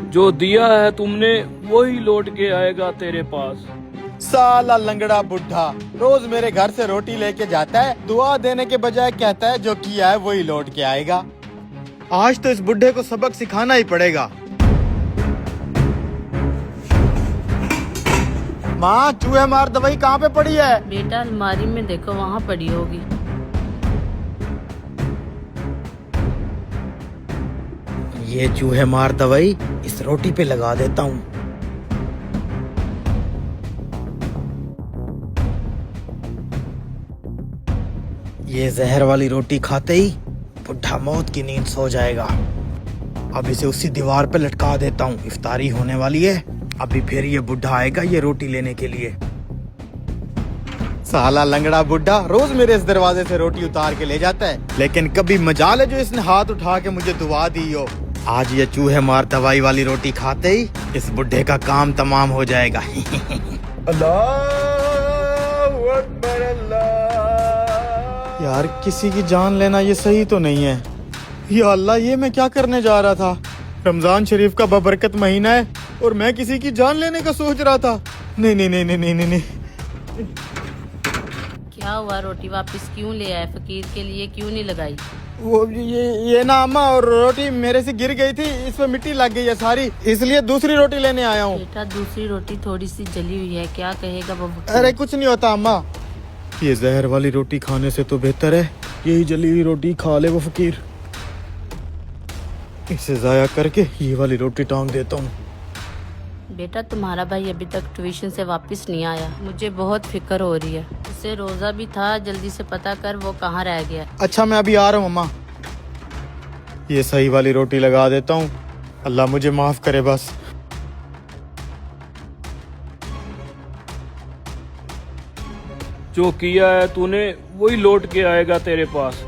जो दिया है तुमने वही लौट के आएगा तेरे पास। साला लंगड़ा बुढ़ा रोज मेरे घर से रोटी लेके जाता है, दुआ देने के बजाय कहता है जो किया है वही लौट के आएगा। आज तो इस बुढ़े को सबक सिखाना ही पड़ेगा। माँ, चूहे मार दवाई कहाँ पे पड़ी है? बेटा अलमारी में देखो, वहाँ पड़ी होगी। ये चूहे मार दवाई इस रोटी पे लगा देता हूँ। ये जहर वाली रोटी खाते ही बुढ़ा मौत की नींद सो जाएगा। अब इसे उसी दीवार पे लटका देता हूँ। इफ्तारी होने वाली है, अभी फिर ये बुढ़ा आएगा ये रोटी लेने के लिए। साला लंगड़ा बुढ़ा रोज मेरे इस दरवाजे से रोटी उतार के ले जाता है, लेकिन कभी मजाल है जो इसने हाथ उठा के मुझे दुआ दी हो। आज ये चूहे मार दवाई वाली रोटी खाते ही इस बुढ़े का काम तमाम हो जाएगा। अल्लाहू अकबर अल्लाह। यार किसी की जान लेना ये सही तो नहीं है। या अल्लाह, ये मैं क्या करने जा रहा था? रमजान शरीफ का बबरकत महीना है और मैं किसी की जान लेने का सोच रहा था। नहीं नहीं नहीं नहीं नहीं नहीं, नहीं। क्या हुआ, रोटी वापस क्यों ले आए? फकीर के लिए क्यों नहीं लगाई? वो ये ना अम्मा, और रोटी मेरे से गिर गई थी, इसमें मिट्टी लग गई है सारी, इसलिए दूसरी रोटी लेने आया हूँ। बेटा दूसरी रोटी थोड़ी सी जली हुई है, क्या कहेगा वो? अरे कुछ नहीं होता अम्मा, ये जहर वाली रोटी खाने से तो बेहतर है यही जली हुई रोटी खा ले वो फकीर। इसे जाया करके ये वाली रोटी टांग देता हूँ। बेटा तुम्हारा भाई अभी तक ट्यूशन से वापस नहीं आया, मुझे बहुत फिक्र हो रही है। उसे रोजा भी था, जल्दी से पता कर वो कहाँ रह गया। अच्छा मैं अभी आ रहा हूँ अम्मा। ये सही वाली रोटी लगा देता हूँ, अल्लाह मुझे माफ करे बस। जो किया है तूने वही लौट के आएगा तेरे पास।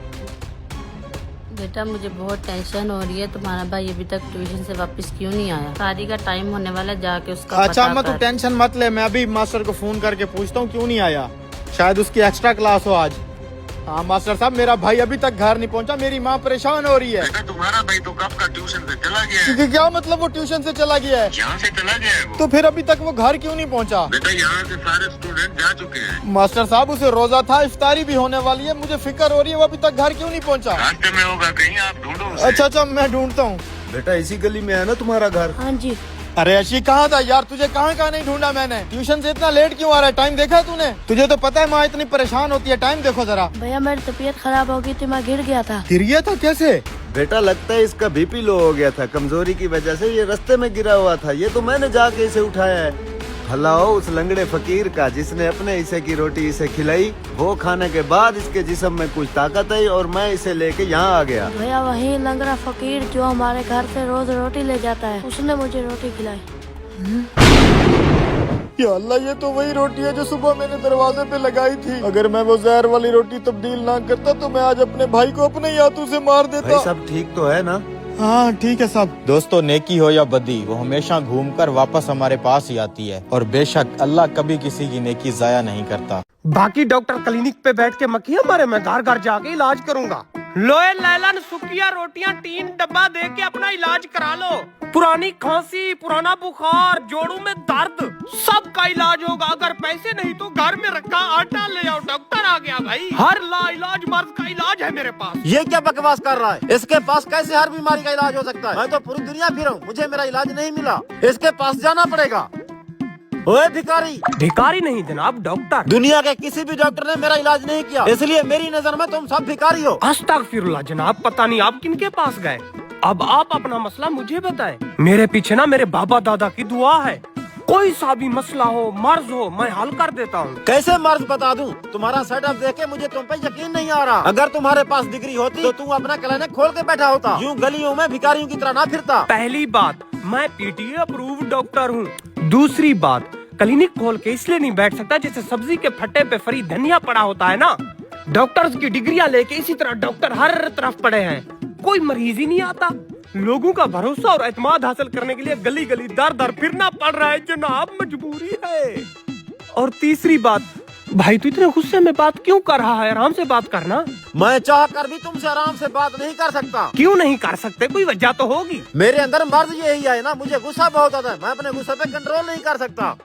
बेटा मुझे बहुत टेंशन हो रही है, तुम्हारा भाई अभी तक ट्यूशन से वापस क्यों नहीं आया? शादी का टाइम होने वाला, जाके उसका अच्छा पता अम्मा तू कर। टेंशन मत ले, मैं अभी मास्टर को फोन करके पूछता हूँ क्यों नहीं आया। शायद उसकी एक्स्ट्रा क्लास हो आज। हाँ मास्टर साहब, मेरा भाई अभी तक घर नहीं पहुंचा, मेरी माँ परेशान हो रही है। बेटा तुम्हारा भाई तो कब का ट्यूशन से चला गया है। क्योंकि क्या मतलब वो ट्यूशन से चला गया है? यहाँ से चला गया है वो। तो फिर अभी तक वो घर क्यों नहीं पहुंचा? बेटा यहाँ से सारे स्टूडेंट जा चुके हैं। मास्टर साहब उसे रोजा था, इफ्तारी भी होने वाली है, मुझे फिक्र हो रही है वो अभी तक घर क्यों नहीं पहुंचा। रास्ते में होगा कहीं, आप ढूंढो उसे। अच्छा मैं ढूंढता हूँ। बेटा इसी गली में है ना तुम्हारा घर? हाँ जी। अरे अशी कहाँ था यार, तुझे कहाँ कहाँ नहीं ढूंढा मैंने। ट्यूशन से इतना लेट क्यों आ रहा है? टाइम देखा है तूने? तुझे तो पता है माँ इतनी परेशान होती है, टाइम देखो जरा। भैया मेरी तबीयत खराब हो गई थी, मैं गिर गया था। गिर गया था? कैसे? बेटा लगता है इसका बीपी लो हो गया था, कमजोरी की वजह से ये रास्ते में गिरा हुआ था। ये तो मैंने जाके इसे उठाया है। भला हो उस लंगड़े फकीर का जिसने अपने हिस्से की रोटी इसे खिलाई। वो खाने के बाद इसके जिस्म में कुछ ताकत आई और मैं इसे लेके यहाँ आ गया। भैया वही लंगड़ा फकीर जो हमारे घर से रोज रोटी ले जाता है, उसने मुझे रोटी खिलाई। या अल्लाह, ये तो वही रोटी है जो सुबह मैंने दरवाजे पे लगाई थी। अगर मैं वो जहर वाली रोटी तब्दील ना करता तो मैं आज अपने भाई को अपने ही हाथों से मार देता। भाई सब ठीक तो है ना? हाँ ठीक है सब। दोस्तों नेकी हो या बदी, वो हमेशा घूमकर वापस हमारे पास ही आती है, और बेशक अल्लाह कभी किसी की नेकी जाया नहीं करता। बाकी डॉक्टर क्लिनिक पे बैठ के मक्खियां मारे, मैं घर घर जाके इलाज करूंगा। लोए लैलन सुखिया रोटियां 3 डब्बा दे के अपना इलाज करा लो। पुरानी खांसी, पुराना बुखार, जोड़ों में दर्द, सब का इलाज होगा। अगर पैसे नहीं तो घर में रखा आटा ले आओ, डॉक्टर आ गया भाई। हर इलाज मर्ज का इलाज है मेरे पास। ये क्या बकवास कर रहा है? इसके पास कैसे हर बीमारी का इलाज हो सकता है? मैं तो पूरी दुनिया फिरा हूँ, मुझे मेरा इलाज नहीं मिला। इसके पास जाना पड़ेगा। ओए भिखारी! भिखारी नहीं जनाब, डॉक्टर। दुनिया के किसी भी डॉक्टर ने मेरा इलाज नहीं किया, इसलिए मेरी नजर में तुम सब भिखारी हो। अस्तगफिरुल्लाह जनाब, पता नहीं आप किनके पास गए। अब आप अपना मसला मुझे बताएं। मेरे पीछे ना मेरे बाबा दादा की दुआ है। कोई सा भी मसला हो, मर्ज हो, मैं हल कर देता हूँ। कैसे मर्ज बता दूं? तुम्हारा सेटअप देख के मुझे तुम पे यकीन नहीं आ रहा। अगर तुम्हारे पास डिग्री होती तो तुम अपना क्लिनिक खोल के बैठा होता, यूं गलियों में भिखारियों की तरह ना फिरता। पहली बात, मैं पीटीए अप्रूव डॉक्टर हूँ। दूसरी बात, क्लिनिक खोल के इसलिए नहीं बैठ सकता जैसे सब्जी के फट्टे पे फ्री धनिया पड़ा होता है ना। डॉक्टर्स की डिग्रियां लेके इसी तरह डॉक्टर हर तरफ पड़े हैं, कोई मरीज ही नहीं आता। लोगों का भरोसा और एतमाद हासिल करने के लिए गली गली दर दर फिरना पड़ रहा है जनाब, मजबूरी है। और तीसरी बात, भाई तू इतने गुस्से में बात क्यों कर रहा है? आराम से बात करना। मैं चाह कर भी तुमसे आराम से बात नहीं कर सकता। क्यों नहीं कर सकते? कोई वजह तो होगी। मेरे अंदर मर्ज यही है ना, मुझे गुस्सा बहुत आता है, मैं अपने गुस्से पे कंट्रोल नहीं कर सकता।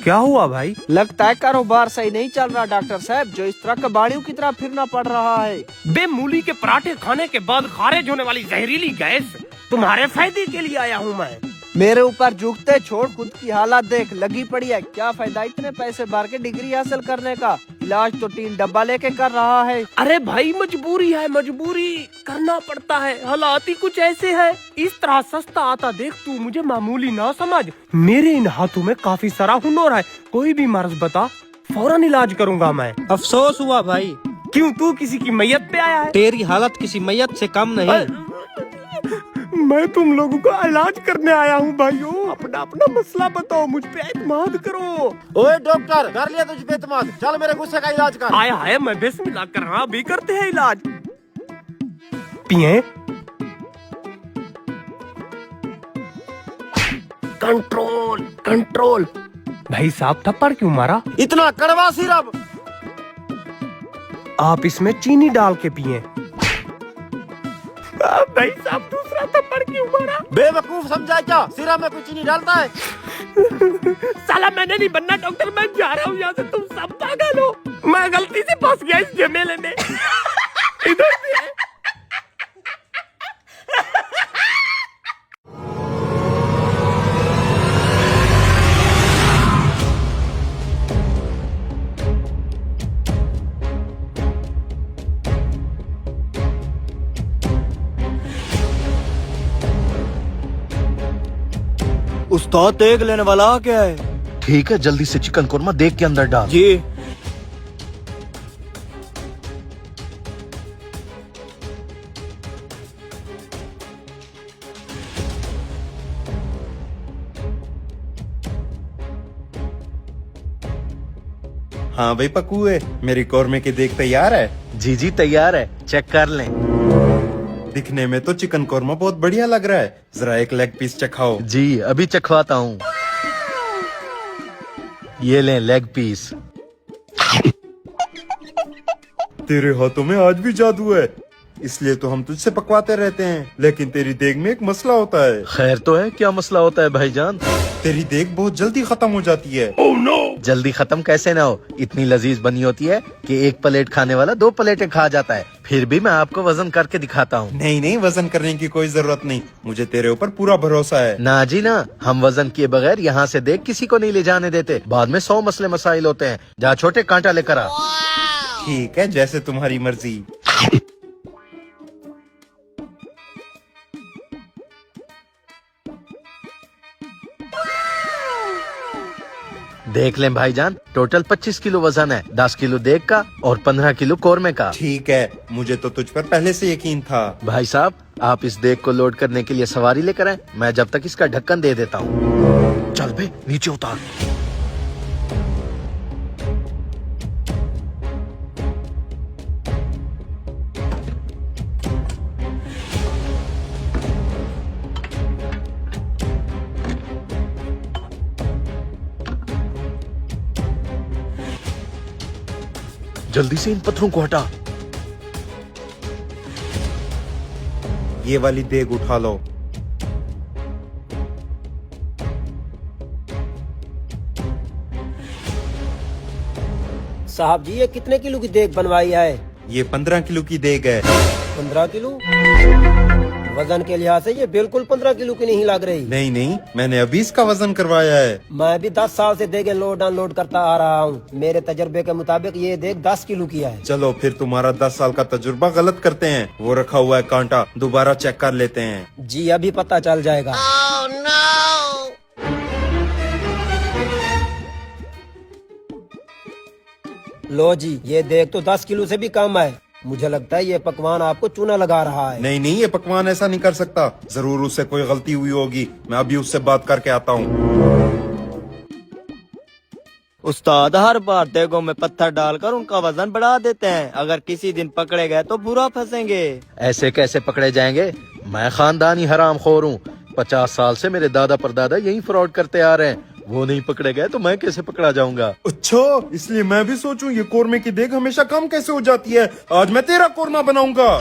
क्या हुआ भाई? लगता है कारोबार सही नहीं चल रहा डॉक्टर साहब, जो इस तरह कबाड़ियों की तरह फिरना पड़ रहा है। बे मूली के पराठे खाने के बाद खारिज होने वाली जहरीली गैस तुम्हारे फायदे के लिए आया हूँ मैं। मेरे ऊपर झुकते छोड़, खुद की हालत देख, लगी पड़ी है। क्या फायदा इतने पैसे भर के डिग्री हासिल करने का? इलाज तो 3 डब्बा लेके कर रहा है। अरे भाई मजबूरी है, मजबूरी करना पड़ता है, हालात ही कुछ ऐसे है। इस तरह सस्ता आता देख तू मुझे मामूली ना समझ। मेरे इन हाथों में काफी सारा हुनर है, कोई भी मर्ज बता फौरन इलाज करूंगा मैं। अफसोस हुआ भाई, क्यों तू किसी की मैयत पे आया है? तेरी हालत किसी मैयत से कम नहीं। मैं तुम लोगों का इलाज करने आया हूँ भाइयों, अपना अपना मसला बताओ, मुझ पे एतमाद करो। ओए डॉक्टर, कर लिया तुझ पे एतमाद, चल मेरे गुस्से का इलाज कर। आया है, मैं बिस्मिल्लाह कर रहा, अभी करते हैं इलाज। पिए कंट्रोल कंट्रोल। भाई साहब थप्पड़ क्यों मारा? इतना कड़वा सिरप। आप इसमें चीनी डाल के पिए। भाई साहब दूसरा थप्पड़ क्यों मारा? बेवकूफ समझा क्या, सिरप में कोई चीनी डालता है? साला मैंने नहीं बनना डॉक्टर, मैं जा रहा हूँ यहाँ से, तुम सब पागल हो। मैं गलती से फंस गया इस झमेले में। इधर से है। उस्ताद देख लेने वाला आ गया है। ठीक है, जल्दी से चिकन कोरमा देख के अंदर डाल। जी। हाँ भाई पक्कू है, मेरी कौरमे की देख तैयार है? जी जी तैयार है, चेक कर लें। दिखने में तो चिकन कोरमा बहुत बढ़िया लग रहा है, जरा एक लेग पीस चखाओ। जी अभी चखवाता हूँ, ये लें लेग पीस। तेरे हाथों में आज भी जादू है, इसलिए तो हम तुझसे पकवाते रहते हैं, लेकिन तेरी देग में एक मसला होता है। खैर तो है, क्या मसला होता है भाईजान? तेरी देग बहुत जल्दी खत्म हो जाती है। Oh no! जल्दी खत्म कैसे ना हो, इतनी लजीज बनी होती है कि 1 प्लेट खाने वाला 2 प्लेटें खा जाता है। फिर भी मैं आपको वजन करके दिखाता हूँ। नहीं नहीं, वजन करने की कोई जरूरत नहीं, मुझे तेरे ऊपर पूरा भरोसा है। ना जी ना, हम वजन किए बगैर यहाँ से देख किसी को नहीं ले जाने देते, बाद में 100 मसले मसाइल होते हैं। जा छोटे कांटा लेकर आ। ठीक है, जैसे तुम्हारी मर्जी। देख लें भाईजान, टोटल 25 किलो वजन है, 10 किलो देग का और 15 किलो कोरमे का। ठीक है, मुझे तो तुझ पर पहले से यकीन था। भाई साहब, आप इस देग को लोड करने के लिए सवारी लेकर आए, मैं जब तक इसका ढक्कन दे देता हूँ। चल बे, नीचे उतार। जल्दी से इन पत्थरों को हटा। ये वाली देग उठा लो। साहब जी ये कितने किलो की देग बनवाई है? ये 15 किलो की देग है। 15 किलो? वजन के लिहाज से ये बिल्कुल 15 किलो की नहीं लग रही। नहीं नहीं, मैंने अभी इसका वजन करवाया है। मैं भी 10 साल से देगे लोड अनलोड करता आ रहा हूँ, मेरे तजर्बे के मुताबिक ये देग 10 किलो की है। चलो फिर तुम्हारा 10 साल का तजुर्बा गलत करते हैं, वो रखा हुआ है कांटा, दोबारा चेक कर लेते हैं। जी अभी पता चल जाएगा। लो जी, ये देग तो 10 किलो से भी कम है। मुझे लगता है ये पकवान आपको चूना लगा रहा है। नहीं नहीं, ये पकवान ऐसा नहीं कर सकता, जरूर उससे कोई गलती हुई होगी, मैं अभी उससे बात करके आता हूँ। उस्ताद हर बार देगों में पत्थर डालकर उनका वजन बढ़ा देते हैं, अगर किसी दिन पकड़े गए तो बुरा फंसेंगे। ऐसे कैसे पकड़े जाएंगे? मैं खानदानी हराम खोर हूँ, 50 साल से मेरे दादा परदादा यही फ्रॉड करते आ रहे हैं। वो नहीं पकड़े गए तो मैं कैसे पकड़ा जाऊंगा? अच्छा, इसलिए मैं भी सोचूं ये कोरमे की देख हमेशा कम कैसे हो जाती है। आज मैं तेरा कोरमा बनाऊंगा।